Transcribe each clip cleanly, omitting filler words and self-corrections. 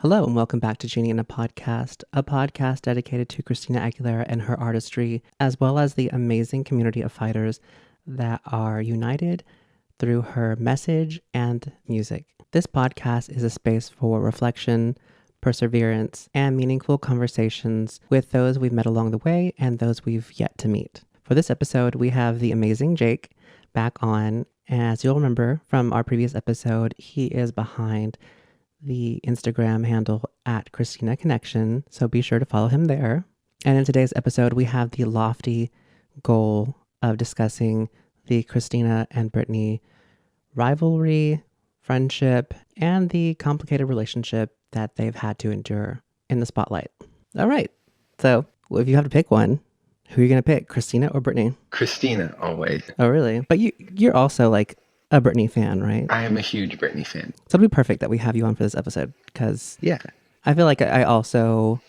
Hello and welcome back to Genie and a podcast dedicated to Christina Aguilera and her artistry, as well as the amazing community of fighters that are united through her message and music. This podcast is a space for reflection, perseverance, and meaningful conversations with those we've met along the way and those we've yet to meet. For this episode, we have the amazing Jake back on. As you'll remember from our previous episode, he is behind the Instagram handle at Christina Connection, so be sure to follow him there. And in today's episode, we have the lofty goal of discussing the Christina and Britney rivalry, friendship, and the complicated relationship that they've had to endure in the spotlight. All right, so if you have to pick one, who are you going to pick, Christina or Britney? Christina, always. Oh, really? But you're also like a Britney fan, right? I am a huge Britney fan. So it'll be perfect that we have you on for this episode because I feel like I also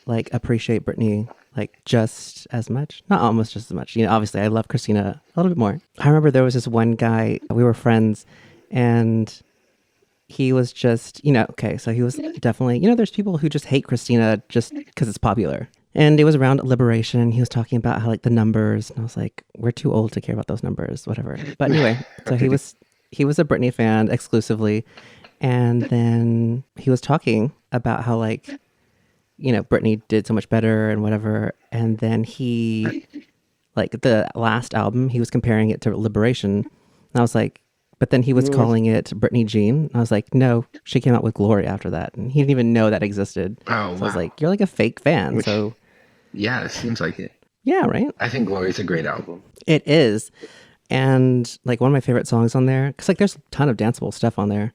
like appreciate Britney like just as much, not almost just as much. You know, obviously I love Christina a little bit more. I remember there was this one guy, we were friends, and he was just, okay, so he was definitely, there's people who just hate Christina just because it's popular. And it was around Liberation. He was talking about how like the numbers, and I was like, we're too old to care about those numbers, whatever. But anyway, so he was a Britney fan exclusively. And then he was talking about how like, Britney did so much better and whatever. And then he, like the last album, he was comparing it to Liberation. And I was like, but then he was calling it Britney Jean. I was like, no, she came out with Glory after that. And he didn't even know that existed. Oh, wow. So I was like, you're like a fake fan. So yeah, it seems like it. Yeah, right? I think Glory's a great album. It is. And like one of my favorite songs on there, because like there's a ton of danceable stuff on there.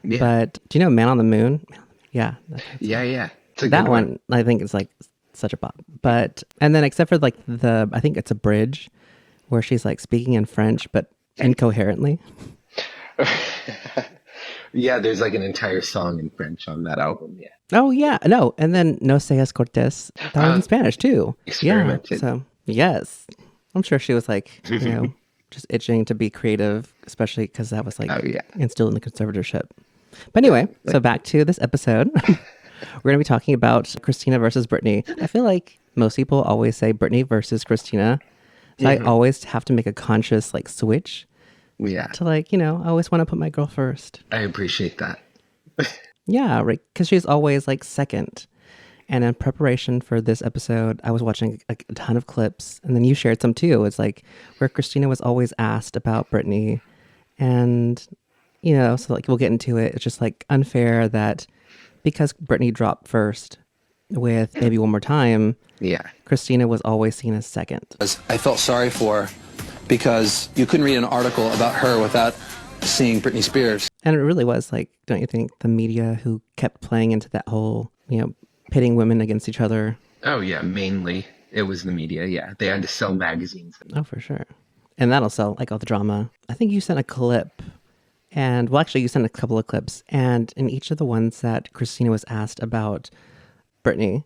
Yeah. But do you know Man on the Moon? Yeah. Yeah. It's a that good one, I think is like such a pop. But, and then except for like I think it's a bridge where she's like speaking in French, but incoherently. Yeah, there's like an entire song in French on that album. Yeah. Oh yeah, no, and then No Seas Cortés, that was in Spanish too. Experimented. Yeah, so yes, I'm sure she was like, just itching to be creative, especially because that was like instilled in the conservatorship. But anyway, so back to this episode. We're going to be talking about Christina versus Britney. I feel like most people always say Britney versus Christina, so I always have to make a conscious like switch. Yeah. To like, I always want to put my girl first. I appreciate that. Yeah, right. Because she's always like second. And in preparation for this episode, I was watching a ton of clips. And then you shared some too. It's like where Christina was always asked about Britney. And, so like we'll get into it. It's just like unfair that because Britney dropped first with Baby One More Time, Christina was always seen as second. I felt sorry for her. Because you couldn't read an article about her without seeing Britney Spears. And it really was like, don't you think, the media who kept playing into that whole, pitting women against each other? Oh, yeah, mainly it was the media. Yeah, they had to sell magazines. Oh, for sure. And that'll sell like all the drama. I think you sent a clip and, well, actually you sent a couple of clips. And in each of the ones that Christina was asked about Britney,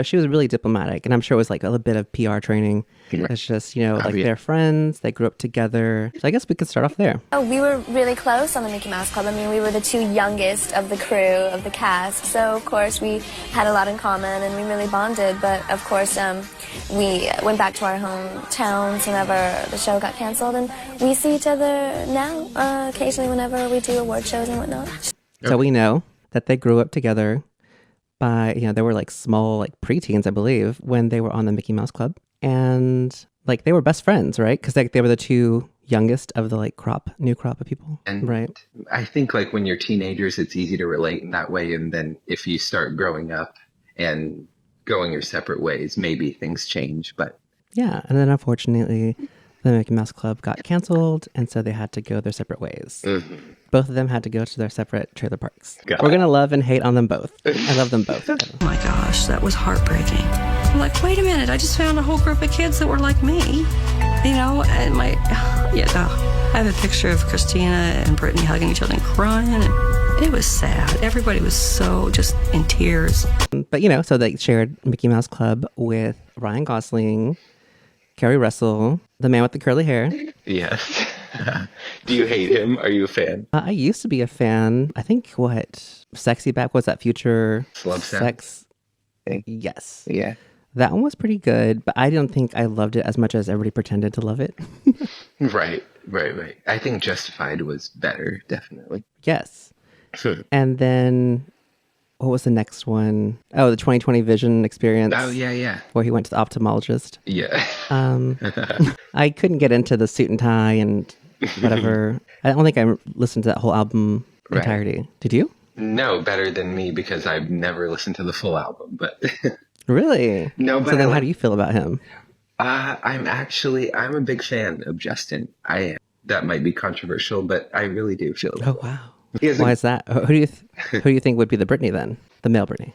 she was really diplomatic, and I'm sure it was like a little bit of PR training. It's just, they're friends, they grew up together. So I guess we could start off there. Oh, we were really close on the Mickey Mouse Club. I mean, we were the two youngest of the crew, of the cast. So, of course, we had a lot in common, and we really bonded. But, of course, we went back to our hometowns whenever the show got canceled, and we see each other now occasionally whenever we do award shows and whatnot. So we know that they grew up together. They were like small, like preteens, I believe, when they were on the Mickey Mouse Club. And like they were best friends, right? Because they were the two youngest of the like new crop of people. And right. I think like when you're teenagers, it's easy to relate in that way. And then if you start growing up and going your separate ways, maybe things change. But yeah. And then unfortunately, the Mickey Mouse Club got canceled. And so they had to go their separate ways. Mm-hmm. Both of them had to go to their separate trailer parks. We're going to love and hate on them both. I love them both. Oh my gosh, that was heartbreaking. I'm like, wait a minute, I just found a whole group of kids that were like me. And I have a picture of Christina and Britney hugging each other and crying. And it was sad. Everybody was so just in tears. But, so they shared Mickey Mouse Club with Ryan Gosling, Carrie Russell, the man with the curly hair. Yes. Do you hate him? Are you a fan? I used to be a fan. I think Sexy Back was that Future Love Sound? Sex. Thing? Yes. Yeah. That one was pretty good, but I don't think I loved it as much as everybody pretended to love it. Right. I think Justified was better, definitely. Yes. And then what was the next one? Oh, the 2020 Vision Experience. Oh, yeah. Where he went to the ophthalmologist. Yeah. I couldn't get into the suit and tie and whatever. I don't think I listened to that whole album entirety. Did you? No, better than me because I've never listened to the full album, but Really? No, but so then how do you feel about him? I'm a big fan of Justin. That might be controversial, but I really do feel that. Oh, wow. Why is that? Who do you think would be the Britney then? The male Britney?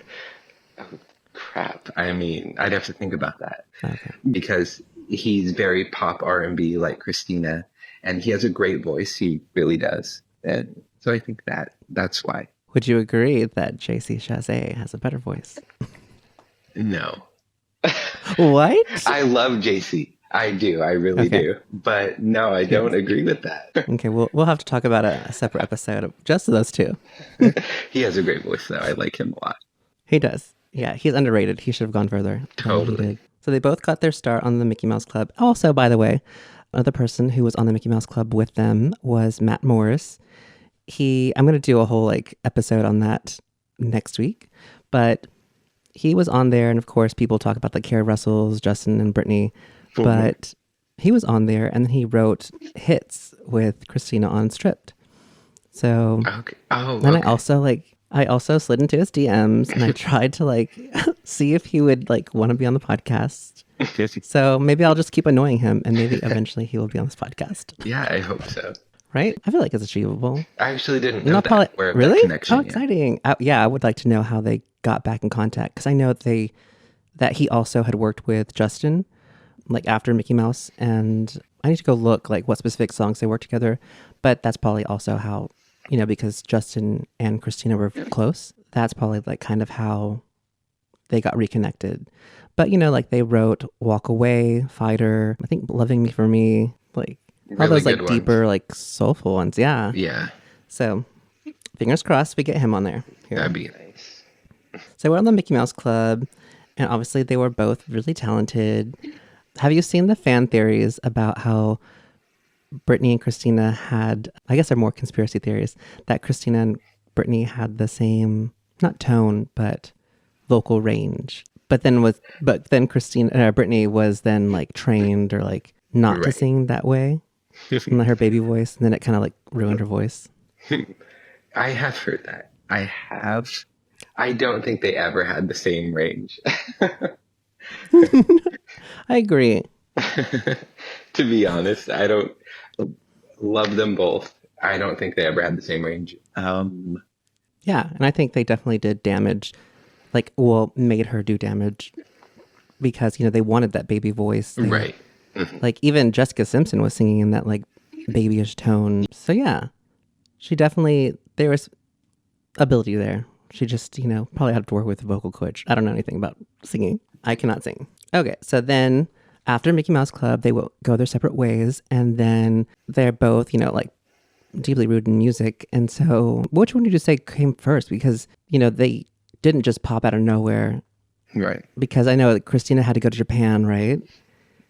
Oh, crap. I mean, I'd have to think about that. Okay. Because he's very pop R&B like Christina, and he has a great voice. He really does. And so I think that's why. Would you agree that JC Chasez has a better voice? No. What? I love JC. I do. I really do. But no, I don't agree with that. Okay, we'll have to talk about a separate episode of just those two. He has a great voice, though. I like him a lot. He does. Yeah, he's underrated. He should have gone further. Totally. So they both got their start on the Mickey Mouse Club. Also, by the way, another person who was on the Mickey Mouse Club with them was Matt Morris. I'm going to do a whole episode on that next week, but he was on there, and of course, people talk about the Carrie Russells, Justin and Britney, but he was on there, and he wrote hits with Christina on Stripped. So, okay. Oh, and I also slid into his DMs, and I tried to see if he would want to be on the podcast. So maybe I'll just keep annoying him, and maybe eventually he will be on this podcast. Yeah, I hope so. Right? I feel like it's achievable. I actually didn't know that. Really? That connection How exciting. I would like to know how they got back in contact, because I know that he also had worked with Justin, after Mickey Mouse, and I need to go look what specific songs they worked together, but that's probably also how, because Justin and Christina were close, that's probably kind of how they got reconnected. But, they wrote Walk Away, Fighter, I think Loving Me For Me, all those deeper, soulful ones. Yeah. Yeah. So fingers crossed we get him on there. Here. That'd be nice. So we're on the Mickey Mouse Club, and obviously they were both really talented. Have you seen the fan theories about how Britney and Christina had, I guess they're more conspiracy theories, that Christina and Britney had the same, not tone, but vocal range. But then Britney was then trained or not to sing that way. And her baby voice, and then it kind of ruined her voice. I have heard that. I don't think they ever had the same range. I agree. To be honest, I don't love them both. I don't think they ever had the same range. Yeah, and I think they definitely did damage, made her do damage because, they wanted that baby voice. Right. Even Jessica Simpson was singing in that babyish tone. So yeah, there was ability there. She just, probably had to work with the vocal coach. I don't know anything about singing. I cannot sing. Okay, so then after Mickey Mouse Club, they will go their separate ways, and then they're both, deeply rooted in music. And so which one did you say came first? Because, they didn't just pop out of nowhere. Right. Because I know that Christina had to go to Japan, right?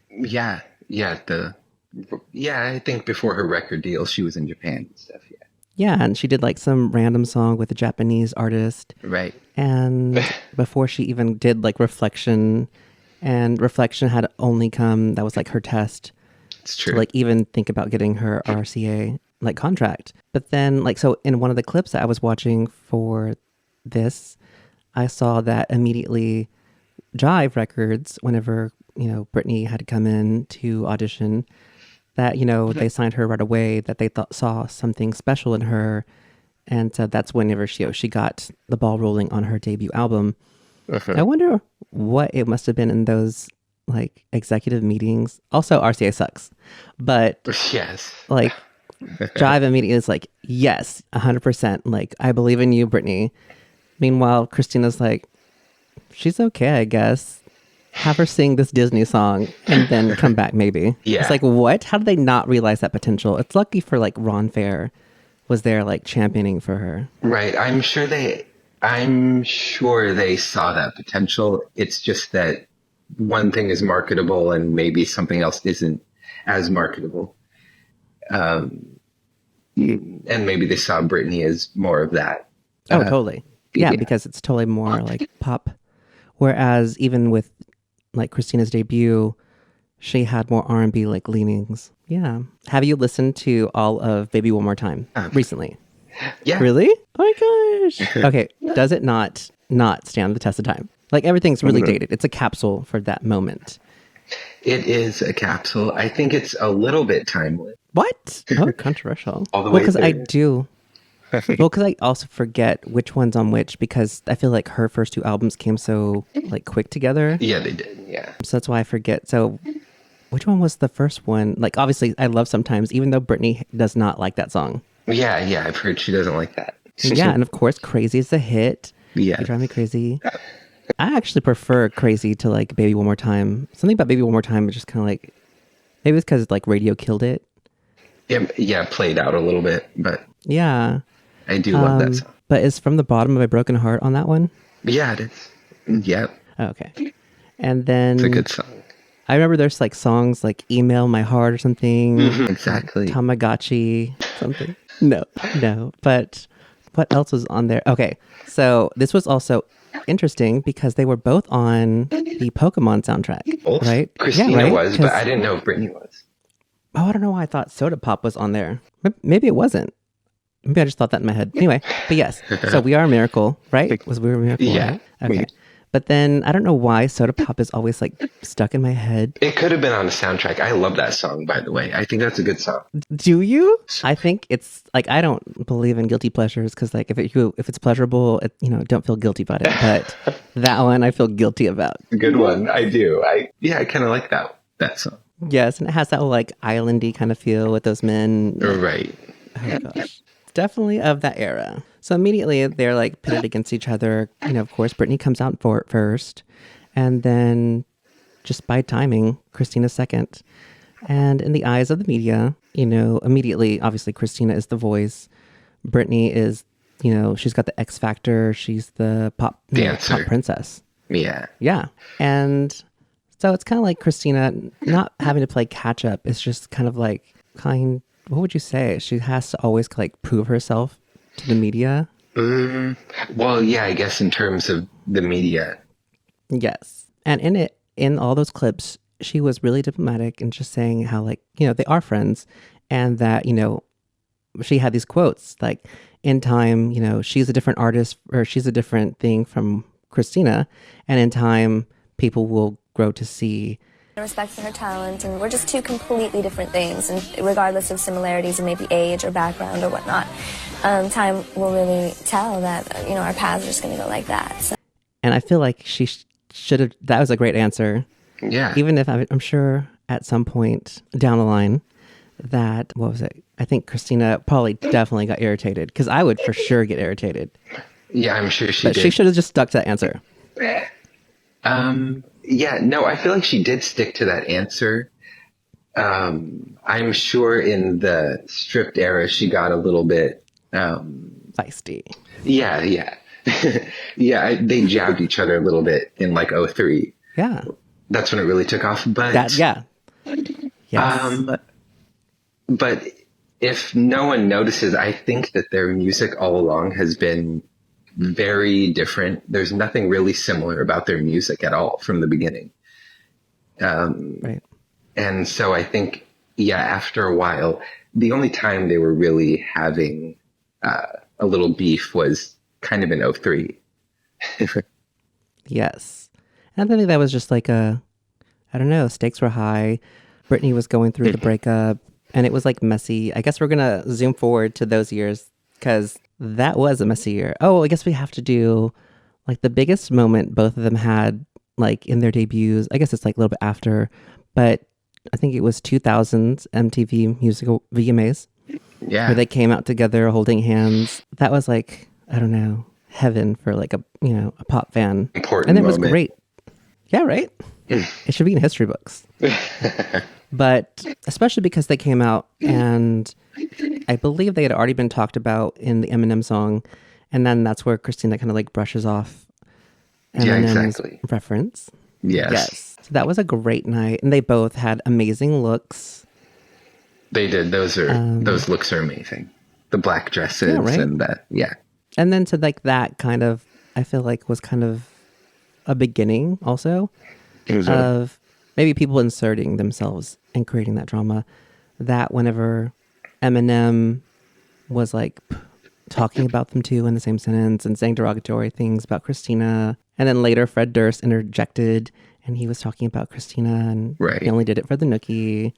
Yeah. I think before her record deal, she was in Japan and stuff. Yeah. Yeah, and she did some random song with a Japanese artist. Right. And before she even did Reflection, and Reflection had only come, that was her test. It's true. To even think about getting her RCA contract. But then so in one of the clips that I was watching for this, I saw that immediately Jive Records, whenever Britney had to come in to audition, that, they signed her right away, that they saw something special in her. And so that's whenever she got the ball rolling on her debut album. I wonder what it must have been in those executive meetings. Also, RCA sucks. But yes. Jive immediately is yes, 100%. I believe in you, Britney. Meanwhile, Christina's she's okay, I guess. have her sing this Disney song and then come back maybe. Yeah. It's like, what? How did they not realize that potential? It's lucky for like Ron Fair was there like championing for her. Right. I'm sure they saw that potential. It's just that one thing is marketable and maybe something else isn't as marketable. And maybe they saw Britney as more of that. Oh, totally. Yeah, because it's totally more like pop. Whereas even with like Christina's debut, she had more R&B like leanings. Yeah. Have you listened to all of Baby One More Time recently? Yeah. Really? Oh my gosh. Okay. Does it not stand the test of time? Like everything's really dated. It's a capsule for that moment. It is a capsule. I think it's a little bit timeless. What? Oh, controversial. All the Well, way because I through. do. Well, because I also forget which one's on which because I feel like her first two albums came so like quick together. Yeah, they did. Yeah. So that's why I forget. So which one was the first one? Like obviously I love Sometimes, even though Britney does not like that song. Yeah. I've heard she doesn't like that. Yeah, and of course Crazy is a hit. Yeah. You Drive Me Crazy. I actually prefer Crazy to like Baby One More Time. Something about Baby One More Time is just kind of like, maybe it's because like radio killed it. Yeah, played out a little bit, but Yeah. I do love that song. But is From the Bottom of a Broken Heart on that one? Yeah, it is. Yeah, Oh, okay. And then it's a good song. I remember there's like songs like Email My Heart or something. Exactly. Tamagotchi, something. No. But what else was on there? Okay. So this was also interesting because they were both on the Pokemon soundtrack, Both? right? Christina right? was, but 'Cause- I didn't know if Britney was. Oh, I don't know why I thought Soda Pop was on there. Maybe it wasn't. Maybe I just thought that in my head. Anyway, but yes. So We Are a Miracle, right? Was We Are a Miracle? Yeah. Right? Okay. But then I don't know why Soda Pop is always like stuck in my head. It could have been on a soundtrack. I love that song, by the way. I think that's a good song. Do you? I think it's like I don't believe in guilty pleasures because like if it's pleasurable, don't feel guilty about it. But that one I feel guilty about. Good one. I do. I kind of like that song. Yes, and it has that whole like islandy kind of feel with those men. Right. Oh gosh. It's definitely of that era. So immediately they're like pitted against each other. Of course, Britney comes out for it first. And then just by timing, Christina's second. And in the eyes of the media, immediately, obviously, Christina is the voice. Britney is, she's got the X factor. She's the pop Dancer. princess. Yeah. Yeah. And so it's kind of like Christina not having to play catch up. It's just kind of like what would you say? She has to always like prove herself to the media. Well, yeah, I guess in terms of the media. Yes. And in all those clips, she was really diplomatic and just saying how like, they are friends and that, she had these quotes like in time, she's a different artist or she's a different thing from Christina. And in time, people will grow to see Respect for her talent, and we're just two completely different things, and regardless of similarities in maybe age or background or whatnot, time will really tell that, our paths are just going to go like that. So. And I feel like she should have, that was a great answer. Yeah. Even if I'm sure at some point down the line that, what was it? I think Christina probably definitely got irritated because I would for sure get irritated. Yeah, I'm sure she But did. she should have just stuck to that answer. Yeah, no, I feel like she did stick to that answer. I'm sure in the stripped era, she got a little bit, Feisty. yeah. Yeah, they jabbed each other a little bit in like '03. Yeah. That's when it really took off. But Yeah. Yes. but if no one notices, I think that their music all along has been very different. There's nothing really similar about their music at all from the beginning. Right. And so I think, after a while, the only time they were really having a little beef was kind of in '03. Yes. And I think that was just like I don't know, stakes were high. Britney was going through the breakup and it was like messy. I guess we're going to zoom forward to those years because that was a messy year. Oh, I guess we have to do like the biggest moment both of them had like in their debuts. I guess it's like a little bit after, but I think it was 2000s MTV Musical VMAs Yeah. where they came out together holding hands. That was like, I don't know, heaven for like a pop fan. Important And it was moment. great. Yeah, right? It should be in history books. But especially because they came out and I believe they had already been talked about in the Eminem song. And then that's where Christina kind of like brushes off Eminem's reference. Yes. So that was a great night. And they both had amazing looks. They did. Those looks are amazing. The black dresses and that. Yeah. And then to like that kind of, I feel like was kind of a beginning also of maybe people inserting themselves and creating that drama. That whenever Eminem was like talking about them too in the same sentence and saying derogatory things about Christina. And then later Fred Durst interjected and he was talking about Christina and he only did it for the nookie.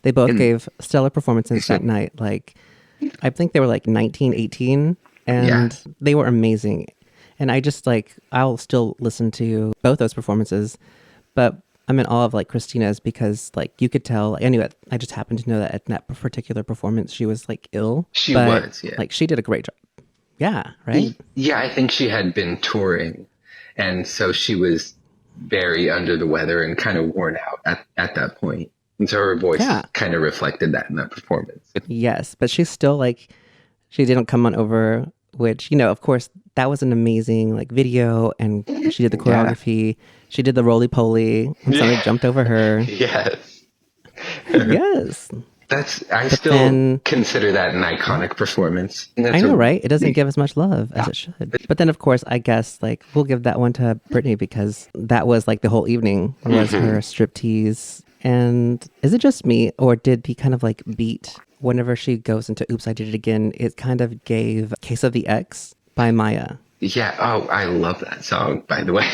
They both gave stellar performances that night. Like, I think they were like 19, 18 and they were amazing. And I just like, I'll still listen to both those performances, but I'm in awe of like Christina's because like you could tell, anyway, I just happened to know that at that particular performance, she was like ill. She was, yeah. Like she did a great job. Yeah, right? Yeah, I think she had been touring. And so she was very under the weather and kind of worn out at that point. And so her voice kind of reflected that in that performance. Yes, but she's still like, she didn't come on over, which, you know, of course, that was an amazing like video and she did the choreography. She did the roly-poly and somebody jumped over her. Yes. Yes. I still consider that an iconic performance. I know, right? It doesn't give as much love as it should. But then, of course, I guess like we'll give that one to Britney because that was like the whole evening was her striptease. And is it just me or did the kind of like beat whenever she goes into Oops, I Did It Again, it kind of gave Case of the X by Maya. Yeah. Oh, I love that song, by the way.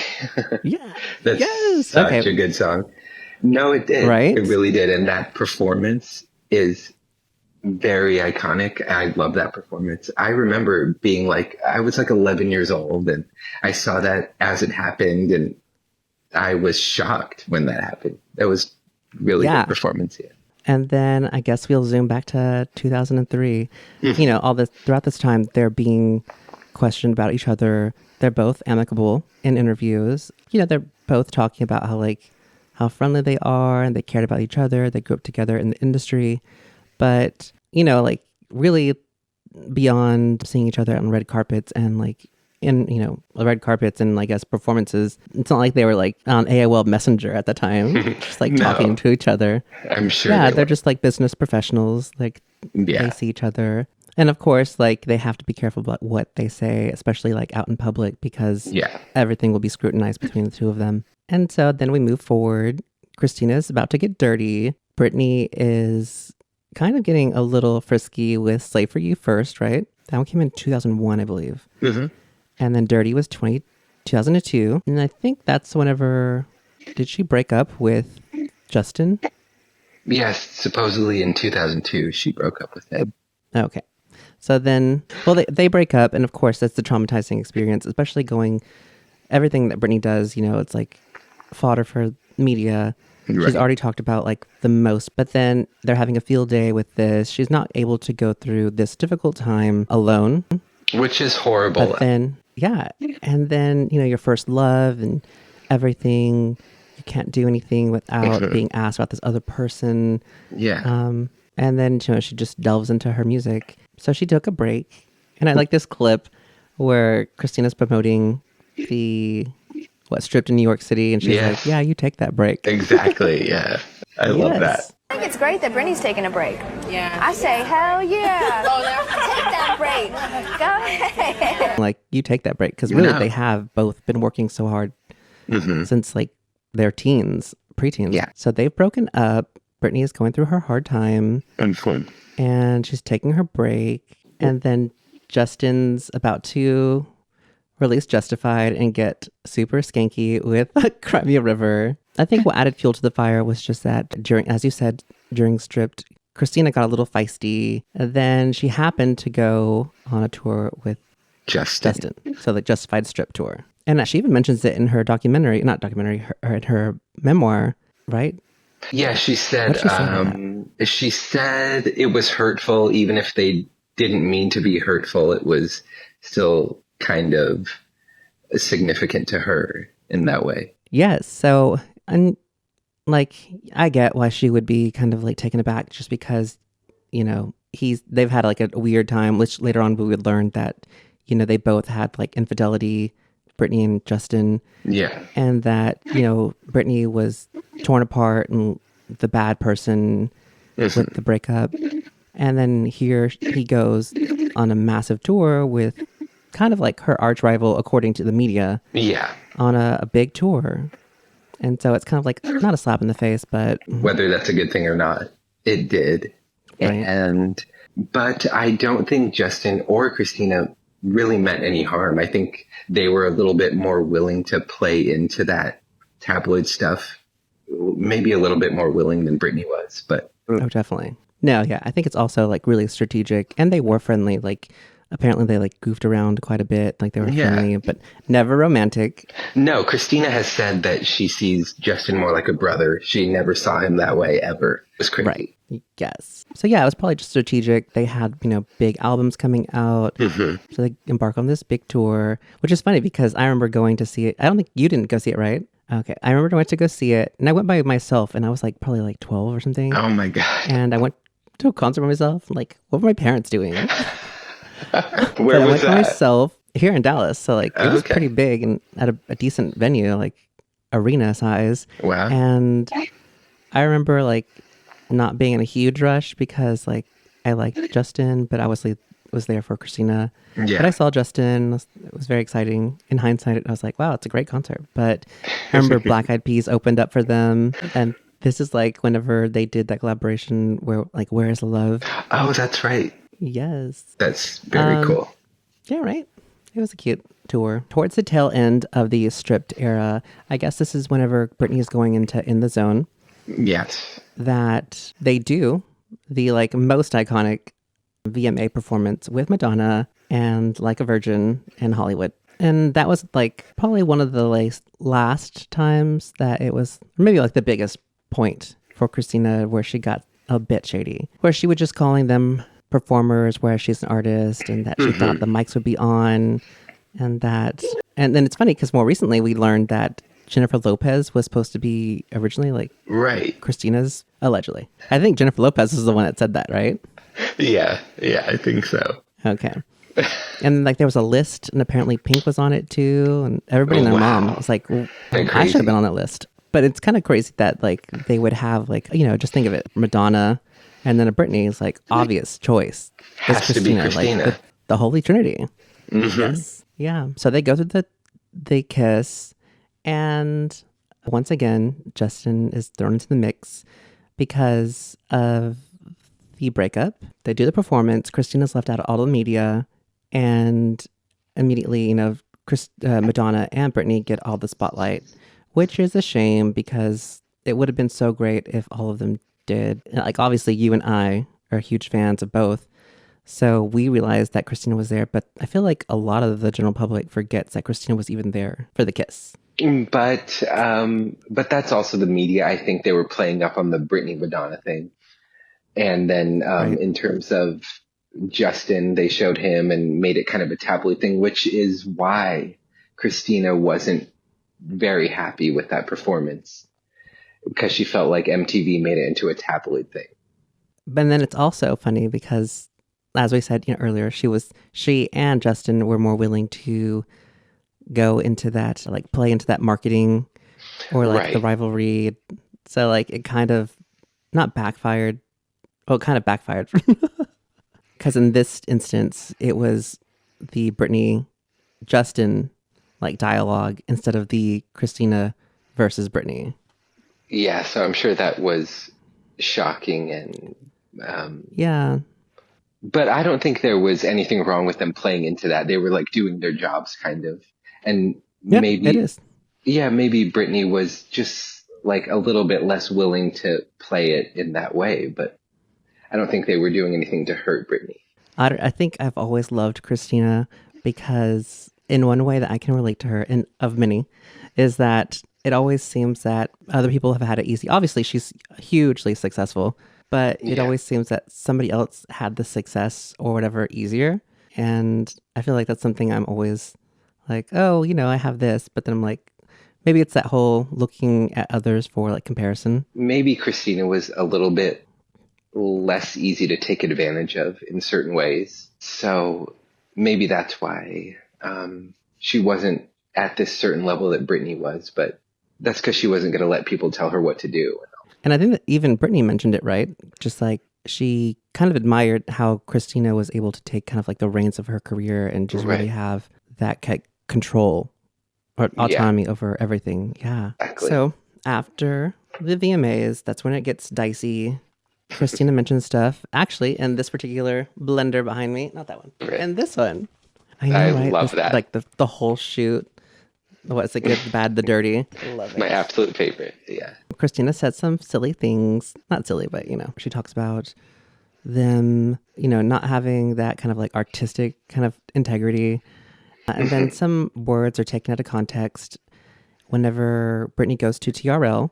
Yeah. That's such a good song. No, it did. Right? It really did. And that performance is very iconic. I love that performance. I remember being like, I was like 11 years old and I saw that as it happened and I was shocked when that happened. That was really good performance. Yeah. And then I guess we'll zoom back to 2003. You know, all this throughout this time, they're being questioned about each other. They're both amicable in interviews. You know, they're both talking about how friendly they are and they cared about each other. They grew up together in the industry. But, you know, like really beyond seeing each other on red carpets and like in, you know, red carpets and I guess performances, it's not like they were like on AOL Messenger at the time, just like talking to each other. I'm sure. Yeah, they're just like business professionals. Like they see each other. And of course, like they have to be careful about what they say, especially like out in public because everything will be scrutinized between the two of them. And so then we move forward. Christina's about to get dirty. Britney is kind of getting a little frisky with Slave for You first, right? That one came in 2001, I believe. And then Dirty was 2002. And I think that's whenever, did she break up with Justin? Yes, supposedly in 2002, she broke up with him. Okay. So then, well, they break up. And of course, that's the traumatizing experience, especially everything that Britney does, you know, it's like fodder for media. She's already talked about like the most, but then they're having a field day with this. She's not able to go through this difficult time alone. Which is horrible. But then, and then, you know, your first love and everything, you can't do anything without being asked about this other person. And then, you know, she just delves into her music. So she took a break. And I like this clip where Christina's promoting the Stripped in New York City, and she's like, yeah, you take that break. Exactly, yeah. I love that. I think it's great that Britney's taking a break. Yeah. I say, hell yeah. Take that break. Go ahead. Like, you take that break, because really they have both been working so hard since like their teens, preteens. Yeah. So they've broken up. Britney is going through her hard time. And she's taking her break. And then Justin's about to release Justified and get super skanky with Crimea River. I think what added fuel to the fire was just that during, as you said, during Stripped, Christina got a little feisty. And then she happened to go on a tour with Justin. So the Justified Strip tour. And she even mentions it in her in her memoir, right? Yeah, she said it was hurtful, even if they didn't mean to be hurtful. It was still kind of significant to her in that way. Yes. So, and like, I get why she would be kind of like taken aback just because, they've had like a weird time, which later on we would learn that, they both had like infidelity, Brittany and Justin, Yeah. and that, Brittany was torn apart and the bad person with the breakup. And then here he goes on a massive tour with kind of like her arch rival, according to the media, Yeah. on a big tour. And so it's kind of like not a slap in the face, but Whether that's a good thing or not, it did. Right. But I don't think Justin or Christina really meant any harm. I think they were a little bit more willing to play into that tabloid stuff. Maybe a little bit more willing than Britney was, but oh, definitely. No, yeah, I think it's also like really strategic, and they were friendly. Like, apparently they like goofed around quite a bit. Like they were friendly, but never romantic. No, Christina has said that she sees Justin more like a brother. She never saw him that way ever. It was crazy. Right. Yes. So yeah, it was probably just strategic. They had, big albums coming out. So they embark on this big tour, which is funny because I remember going to see it. I don't think you didn't go see it, right? Okay. I remember I went to go see it, and I went by myself, and I was like probably like 12 or something. Oh my God. And I went to a concert by myself. Like, what were my parents doing? Where I was went that? by myself here in Dallas. So like it was Okay. pretty big and at a decent venue, like arena size. Wow. And I remember like not being in a huge rush because like I liked Justin, but obviously was there for Christina. Yeah. But I saw Justin. It was very exciting. In hindsight, I was like, wow, it's a great concert. But I remember Black Eyed Peas opened up for them. And this is like whenever they did that collaboration where like, Where is the Love? Oh, that's right. Yes. That's very cool. Yeah, right. It was a cute tour. Towards the tail end of the Stripped era, I guess this is whenever Britney is going into In the Zone, Yes. that they do the like most iconic VMA performance with Madonna and Like a Virgin in Hollywood. And that was like probably one of the last times that it was maybe like the biggest point for Christina where she got a bit shady, where she was just calling them performers, where she's an artist, and that she thought the mics would be on, and then it's funny because more recently we learned that Jennifer Lopez was supposed to be originally like Right. Christina's, allegedly. I think Jennifer Lopez is the one that said that, right? Yeah. Yeah, I think so. Okay. And like there was a list, and apparently Pink was on it too, and everybody and their mom was like, well, I crazy. should have been on that list. But it's kind of crazy that like they would have like, just think of it, Madonna and then a Britney is like obvious choice. Has to be Christina. Like the Holy Trinity. Yes. Yeah. So they go through they kiss, and once again, Justin is thrown into the mix because of the breakup. They do the performance. Christina's left out of all the media, and immediately, Madonna and Britney get all the spotlight, which is a shame because it would have been so great if all of them did. Like, obviously, you and I are huge fans of both. So we realized that Christina was there, but I feel like a lot of the general public forgets that Christina was even there for the kiss. But that's also the media. I think they were playing up on the Britney Madonna thing. And then Right. in terms of Justin, they showed him and made it kind of a tabloid thing, which is why Christina wasn't very happy with that performance, because she felt like MTV made it into a tabloid thing. But then it's also funny because, as we said earlier, she and Justin were more willing to go into that, like play into that marketing or like the Right. rivalry. So like it kind of not backfired. Well, it kind of backfired because in this instance, it was the Britney Justin like dialogue instead of the Christina versus Britney. Yeah, so I'm sure that was shocking, and Yeah. but I don't think there was anything wrong with them playing into that. They were like doing their jobs kind of. And Yeah, maybe it is. Yeah, maybe Britney was just like a little bit less willing to play it in that way, but I don't think they were doing anything to hurt Britney. I think I've always loved Christina because in one way that I can relate to her, and of many, is that it always seems that other people have had it easy. Obviously, she's hugely successful, but it Yeah. always seems that somebody else had the success or whatever easier. And I feel like that's something I'm always like, oh, I have this. But then I'm like, Maybe it's that whole looking at others for like comparison. Maybe Christina was a little bit less easy to take advantage of in certain ways. So maybe that's why she wasn't at this certain level that Britney was, but that's because she wasn't going to let people tell her what to do. And I think that even Britney mentioned it, right? Just like she kind of admired how Christina was able to take kind of like the reins of her career and just really have that control or autonomy over everything. Yeah. Exactly. So after the VMAs, that's when it gets dicey. Christina mentioned stuff. Actually, in this particular blender behind me, not that one, and this one. I know, right? Love that. Like the whole shoot. What's the good, the bad, the dirty? Love it. My absolute favorite. Yeah. Christina said some silly things. Not silly, but, she talks about them, not having that kind of like artistic kind of integrity. And then some words are taken out of context whenever Britney goes to TRL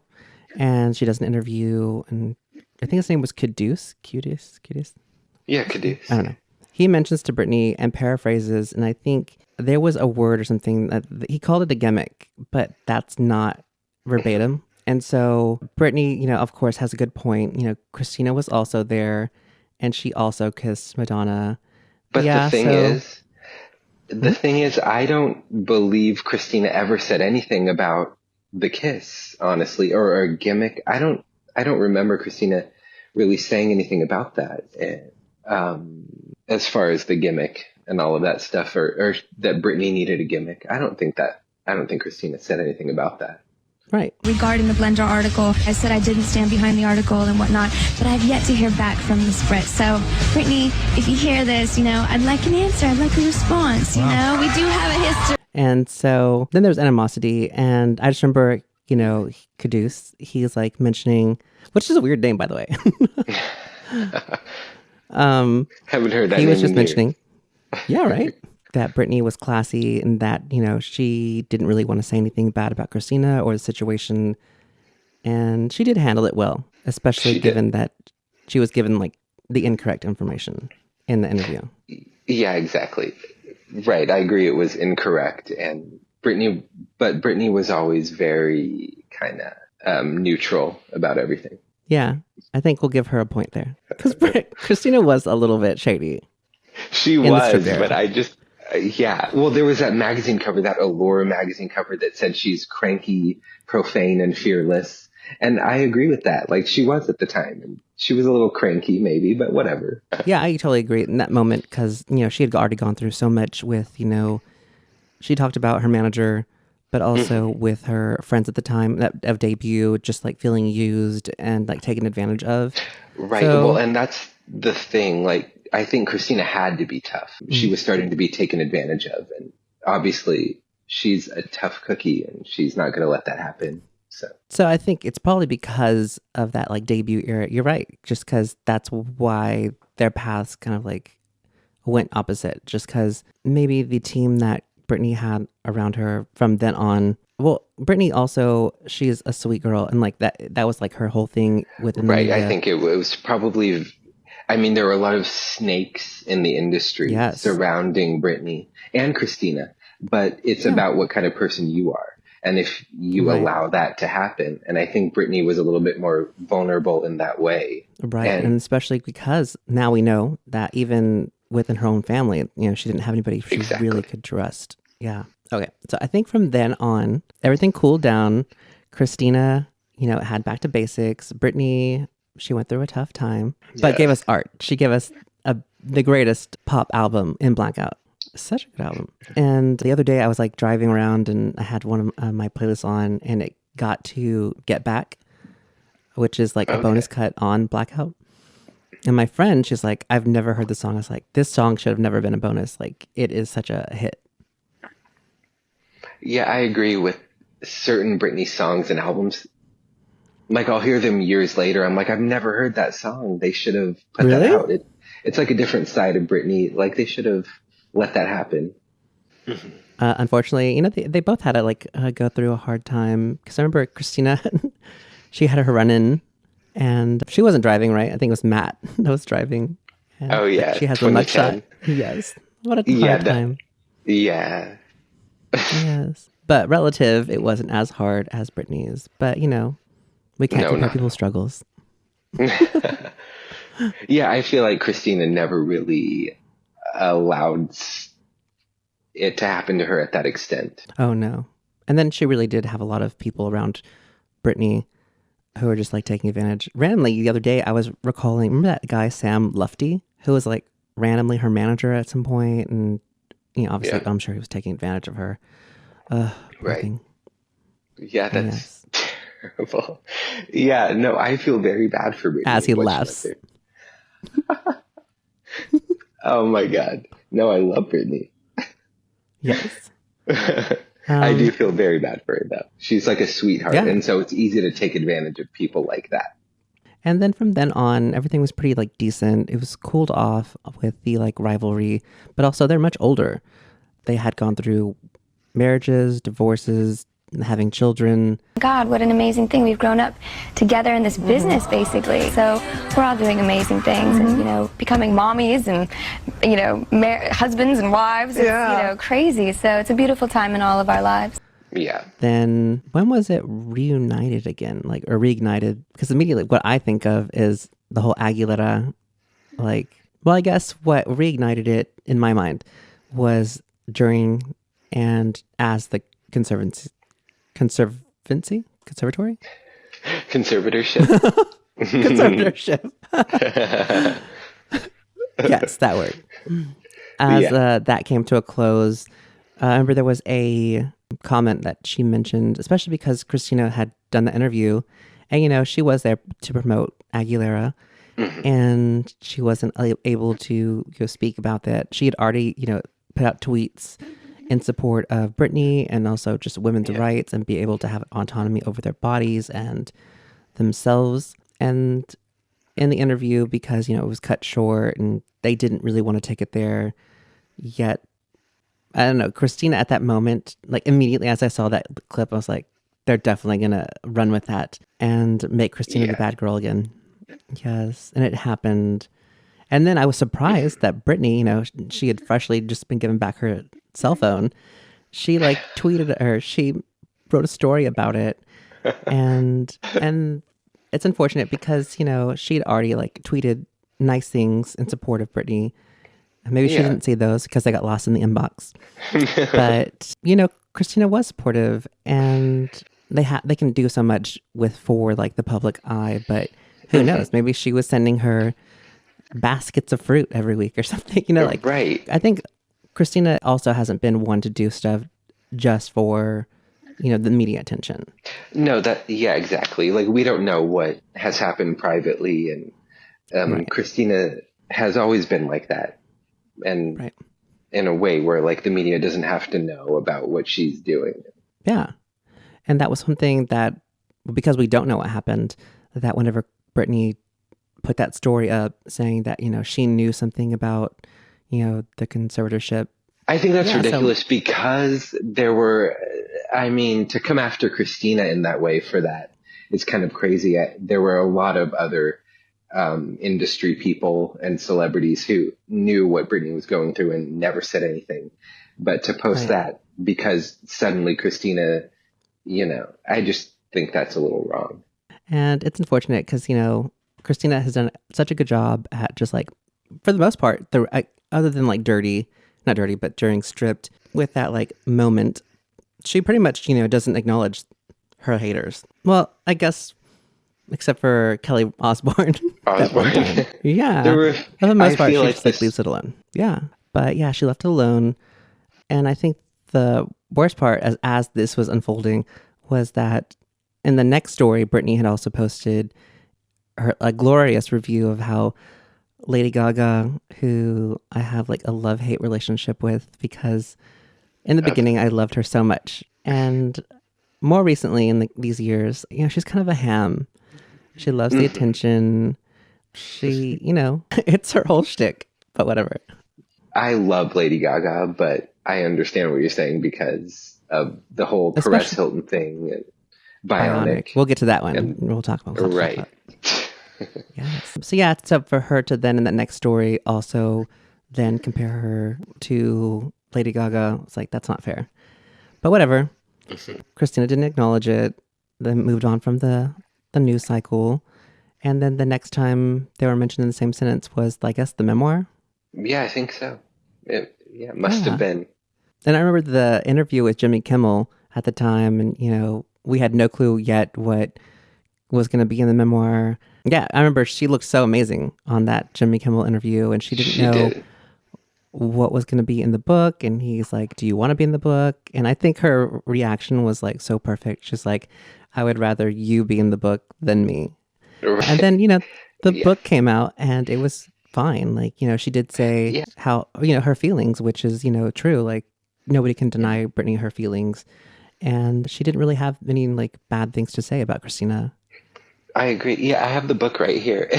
and she does an interview. And I think his name was Caduce. Yeah, Caduce. I don't know. He mentions to Britney and paraphrases, and I think there was a word or something that he called it a gimmick, but that's not verbatim. And so Britney, of course, has a good point. Christina was also there, and she also kissed Madonna. But the thing is, I don't believe Christina ever said anything about the kiss, honestly, or a gimmick. I don't remember Christina really saying anything about that. As far as the gimmick and all of that stuff, or that Britney needed a gimmick, I don't think Christina said anything about that. Right. Regarding the Blender article, I said I didn't stand behind the article and whatnot, but I've yet to hear back from Miss Brit. So, Britney, if you hear this, I'd like an answer. I'd like a response. We do have a history. And so then there's animosity, and I just remember, Caduce, he's like mentioning, which is a weird name, by the way. Haven't heard that. He was just mentioning, yeah, right, that Britney was classy and that she didn't really want to say anything bad about Christina or the situation, and she did handle it well, especially given that she was given like the incorrect information in the interview. Yeah, exactly. Right, I agree. It was incorrect, and Britney was always very kind of neutral about everything. Yeah, I think we'll give her a point there. Because Christina was a little bit shady. She was, but I just, Well, there was that magazine cover, that Allure magazine cover that said she's cranky, profane, and fearless. And I agree with that. Like, she was at the time. And she was a little cranky, maybe, but whatever. Yeah, I totally agree in that moment because, she had already gone through so much with, she talked about her manager, but also with her friends at the time of debut, just like feeling used and like taken advantage of. Right. Well, and that's the thing. Like, I think Christina had to be tough. She was starting to be taken advantage of. And obviously she's a tough cookie and she's not going to let that happen. So I think it's probably because of that like debut era. You're right. Just because that's why their paths kind of like went opposite. Just because maybe the team that Britney had around her from then on. Well, Britney also, she's a sweet girl, and like that was like her whole thing within the media. I think it was probably, there were a lot of snakes in the industry surrounding Britney and Christina, but it's about what kind of person you are. And if you allow that to happen, and I think Britney was a little bit more vulnerable in that way. Right, and especially because now we know that even within her own family, she didn't have anybody she really could trust. Yeah. Okay. So I think from then on, everything cooled down. Christina, had back to basics. Britney, she went through a tough time, but gave us art. She gave us the greatest pop album in Blackout. Such a good album. And the other day I was like driving around and I had one of my playlists on and it got to Get Back, which is like a bonus cut on Blackout. And my friend, she's like, I've never heard the song. I was like, this song should have never been a bonus. Like, it is such a hit. Yeah, I agree with certain Britney songs and albums. Like, I'll hear them years later. I'm like, I've never heard that song. They should have put that out. It's like a different side of Britney. Like, they should have let that happen. Unfortunately, they both had to go through a hard time. Because I remember Christina, she had her run-in. And she wasn't driving, right? I think it was Matt that was driving. And she has a mugshot. Yes. What a hard time. Yeah. Yes. But relative, it wasn't as hard as Britney's. But, you know, we can't compare people's struggles. Yeah, I feel like Christina never really allowed it to happen to her at that extent. Oh, no. And then she really did have a lot of people around Britney who were just like taking advantage. Randomly, the other day, I was recalling, remember that guy, Sam Lufty, who was like randomly her manager at some point, and, you know, obviously, I'm sure he was taking advantage of her. Right. Thing. Yeah, that's terrible. Yeah, no, I feel very bad for Britney. As he laughs. Oh my God. No, I love Britney. Yes. I do feel very bad for her, though. She's like a sweetheart, and so it's easy to take advantage of people like that. And then from then on, everything was pretty like decent. It was cooled off with the like rivalry, but also they're much older. They had gone through marriages, divorces, having children. God, what an amazing thing. We've grown up together in this business, basically. So we're all doing amazing things and, you know, becoming mommies and, you know, husbands and wives. It's, you know, crazy. So it's a beautiful time in all of our lives. Yeah. Then when was it reunited again? Like, or reignited? Because immediately what I think of is the whole Aguilera, like, well, I guess what reignited it in my mind was during and as the conservatorship. Conservatorship. Yes, that word. As that came to a close, I remember there was a comment that she mentioned, especially because Christina had done the interview, and, you know, she was there to promote Aguilera, and she wasn't able to speak about that. She had already, you know, put out tweets in support of Britney and also just women's rights and be able to have autonomy over their bodies and themselves. And in the interview, because, you know, it was cut short and they didn't really want to take it there yet, I don't know, Christina at that moment, like immediately as I saw that clip, I was like, they're definitely going to run with that and make Christina the bad girl again. Yes. And it happened. And then I was surprised that Britney, you know, she had freshly just been given back her cell phone. She like tweeted, or she wrote a story about it. And it's unfortunate because, you know, she'd already like tweeted nice things in support of Britney. Maybe she didn't see those because they got lost in the inbox. But, you know, Christina was supportive, and they can do so much for like the public eye, but who knows? Maybe she was sending her baskets of fruit every week or something, you know, like, I think Christina also hasn't been one to do stuff just for, you know, the media attention. No, exactly. Like, we don't know what has happened privately, and Christina has always been like that. And in a way where like the media doesn't have to know about what she's doing. Yeah. And that was something that, because we don't know what happened, that whenever Britney put that story up saying that, you know, she knew something about, you know, the conservatorship. I think that's ridiculous because there were, I mean, to come after Christina in that way for that is kind of crazy. There were a lot of other industry people and celebrities who knew what Britney was going through and never said anything. But to post that because suddenly Christina, you know, I just think that's a little wrong. And it's unfortunate because, you know, Christina has done such a good job at just like, for the most part, other than like not dirty, but during Stripped, with that like moment, she pretty much, you know, doesn't acknowledge her haters. Well, I guess, except for Kelly Osbourne. Yeah. For the most part, she just like leaves it alone. Yeah. But yeah, she left it alone. And I think the worst part as this was unfolding was that in the next story, Britney had also posted a glorious review of how Lady Gaga, who I have like a love-hate relationship with, because in the beginning I loved her so much. And more recently in these years, you know, she's kind of a ham. She loves the attention. She, you know, it's her whole shtick, but whatever. I love Lady Gaga, but I understand what you're saying because of the whole Perez Hilton thing. And Bionic. We'll get to that one. We'll talk about that. Right. Yes. So yeah, so for her to then in that next story also then compare her to Lady Gaga, it's like, that's not fair. But whatever. Christina didn't acknowledge it, then moved on from the news cycle. And then the next time they were mentioned in the same sentence was, I guess, the memoir. Yeah, I think so. It must have been. And I remember the interview with Jimmy Kimmel at the time, and, we had no clue yet what was going to be in the memoir. Yeah, I remember she looked so amazing on that Jimmy Kimmel interview, and she didn't know what was going to be in the book. And he's like, "Do you want to be in the book?" And I think her reaction was like so perfect. She's like, "I would rather you be in the book than me." Right. And then, the book came out and it was fine. Like, she did say how, her feelings, which is, true. Like, nobody can deny Britney her feelings. And she didn't really have any, bad things to say about Christina. I agree. Yeah, I have the book right here.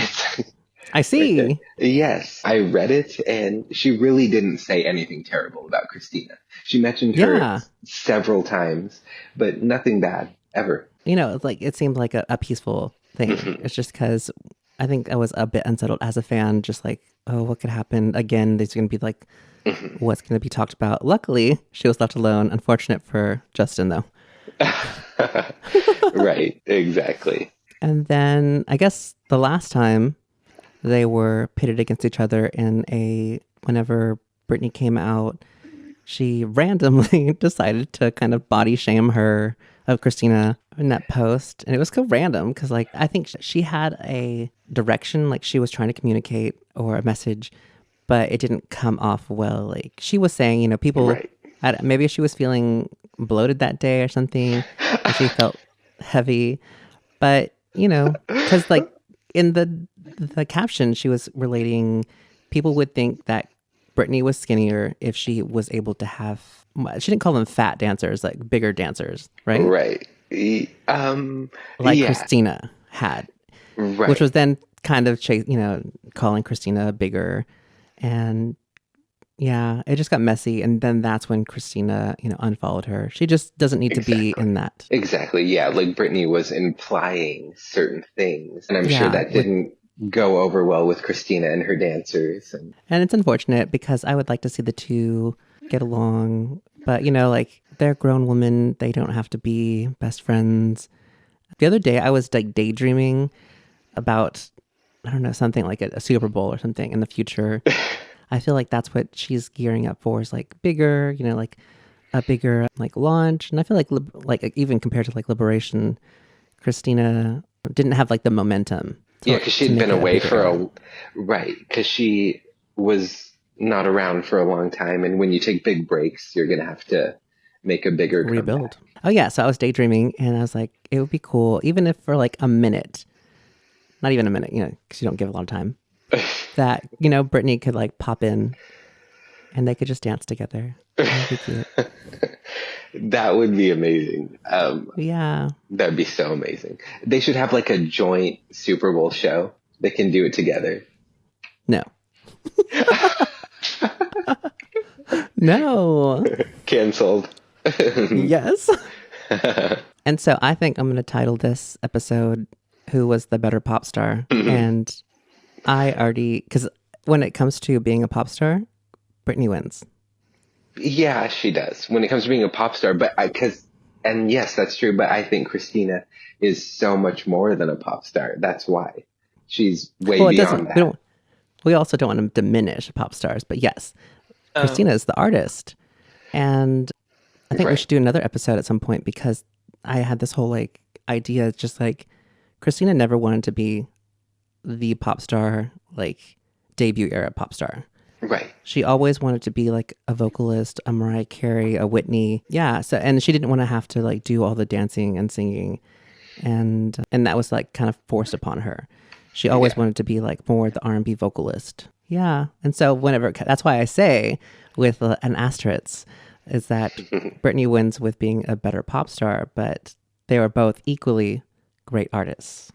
I see. Right there. Yes, I read it, and she really didn't say anything terrible about Christina. She mentioned her several times, but nothing bad, ever. It seemed like a peaceful thing. It's just because I think I was a bit unsettled as a fan, just like, oh, what could happen? Again, there's going to be what's going to be talked about. Luckily, she was left alone. Unfortunate for Justin, though. Right, exactly. And then I guess the last time they were pitted against each other whenever Britney came out, she randomly decided to kind of body shame her of Christina in that post. And it was so random because I think she had a direction, she was trying to communicate or a message, but it didn't come off well. She was saying, people, maybe she was feeling bloated that day or something, and she felt heavy. But, because in the caption, she was relating, people would think that Britney was skinnier if she was able to have, she didn't call them fat dancers, bigger dancers, right? Right. Christina had, which was then kind of, calling Christina bigger. And yeah, it just got messy. And then that's when Christina, unfollowed her. She just doesn't need to be in that. Exactly. Yeah. Britney was implying certain things. And I'm sure that didn't go over well with Christina and her dancers. And it's unfortunate because I would like to see the two get along. But, they're grown women. They don't have to be best friends. The other day I was daydreaming about, I don't know, something like a Super Bowl or something in the future. I feel like that's what she's gearing up for, is bigger, a bigger launch. And I feel like even compared to Liberation, Christina didn't have the momentum. Because she'd been away because she was not around for a long time. And when you take big breaks, you're going to have to make a bigger rebuild. Comeback. Oh yeah. So I was daydreaming and I was like, it would be cool, even if for a minute, not even a minute, because you don't give a lot of time, that, Britney could pop in and they could just dance together. That would be cute. That would be amazing. Yeah. That'd be so amazing. They should have a joint Super Bowl show. They can do it together. No. No. Canceled. Yes. And so I think I'm going to title this episode, Who Was the Better Pop Star? And because when it comes to being a pop star, Britney wins. Yeah, she does. When it comes to being a pop star, and yes, that's true, but I think Christina is so much more than a pop star. That's why. She's way beyond that. We also don't want to diminish pop stars, but yes, Christina is the artist. And I think we should do another episode at some point, because I had this whole idea, just Christina never wanted to be the pop star, debut era pop star. Right. She always wanted to be a vocalist, a Mariah Carey, a Whitney. Yeah. So, and she didn't want to have to do all the dancing and singing. And that was kind of forced upon her. She always wanted to be more the R&B vocalist. Yeah. And so that's why I say with an asterisk is that Britney wins with being a better pop star, but they were both equally great artists.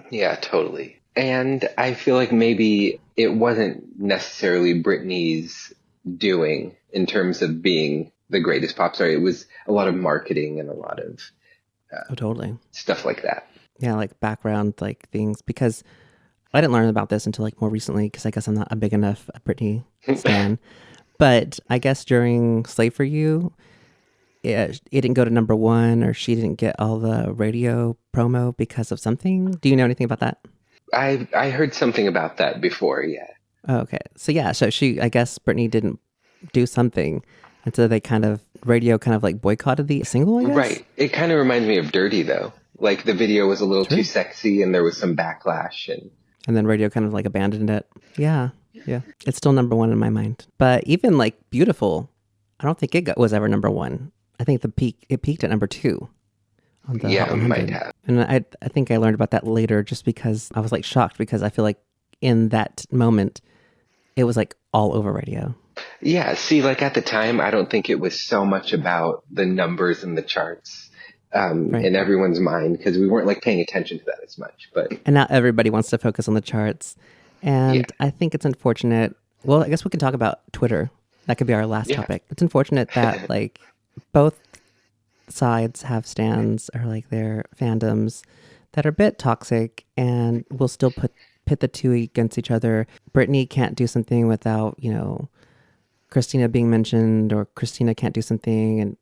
Yeah, totally. And I feel maybe it wasn't necessarily Britney's doing in terms of being the greatest pop star. It was a lot of marketing and a lot of totally stuff like that. Yeah, background things, because I didn't learn about this until more recently, because I guess I'm not a big enough Britney stan. But I guess during Slave for You, it didn't go to number one, or she didn't get all the radio promo because of something? Do you know anything about that? I heard something about that before. Yeah. Oh, okay. So yeah, so I guess Britney didn't do something. And so radio kind of like boycotted the single, I guess? Right. It kind of reminds me of Dirty, though. Like the video was a little too sexy and there was some backlash. And then radio kind of like abandoned it. Yeah. Yeah. It's still number one in my mind. But even like Beautiful, I don't think was ever number one. I think it peaked at number two on the Hot 100. Might have. And I think I learned about that later just because I was like shocked, because I feel like in that moment, it was like all over radio. Yeah, see, like at the time, I don't think it was so much about the numbers and the charts in everyone's mind, because we weren't like paying attention to that as much. And now everybody wants to focus on the charts. And I think it's unfortunate. Well, I guess we can talk about Twitter. That could be our last topic. It's unfortunate that like both sides have stands, or like their fandoms that are a bit toxic, and will still pit the two against each other. Britney can't do something without, Christina being mentioned, or Christina can't do something and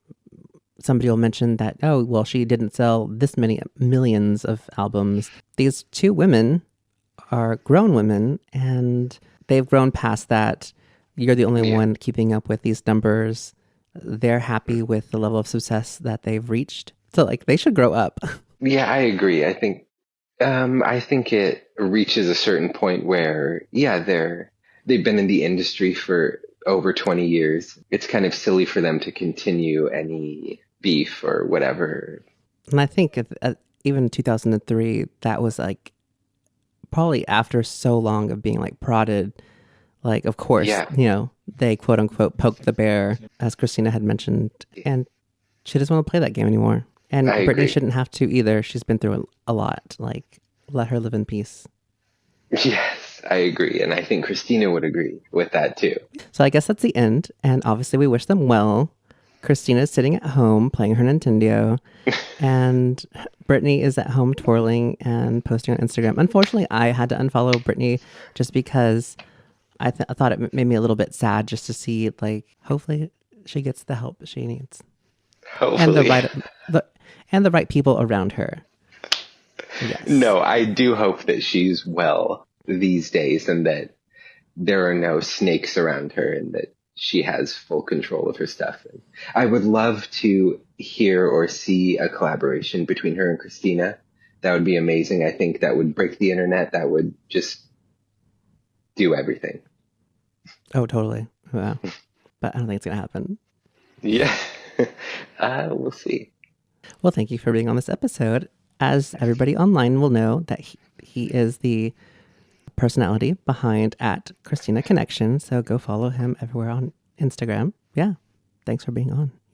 somebody will mention that, oh, well, she didn't sell this many millions of albums. These two women are grown women, and they've grown past that. You're the only one keeping up with these numbers. They're happy with the level of success that they've reached. So like they should grow up. Yeah, I agree. I think it reaches a certain point where, they've been in the industry for over 20 years. It's kind of silly for them to continue any beef or whatever. And I think even 2003, that was like probably after so long of being like prodded. Like, of course, they quote unquote poked the bear, as Christina had mentioned, and she doesn't want to play that game anymore. And Britney shouldn't have to either. She's been through a lot. Like, let her live in peace. Yes, I agree. And I think Christina would agree with that too. So I guess that's the end. And obviously we wish them well. Christina's sitting at home playing her Nintendo. And Britney is at home twirling and posting on Instagram. Unfortunately, I had to unfollow Britney just because I thought it made me a little bit sad just to see, like, hopefully she gets the help she needs. Hopefully. And the right people around her. Yes. No, I do hope that she's well these days, and that there are no snakes around her, and that she has full control of her stuff. And I would love to hear or see a collaboration between her and Christina. That would be amazing. I think that would break the internet. That would just do everything. Oh, totally. Wow. But I don't think it's going to happen. Yeah. We'll see. Well, thank you for being on this episode. As everybody online will know, that he is the personality behind @Christina Connection. So go follow him everywhere on Instagram. Yeah. Thanks for being on.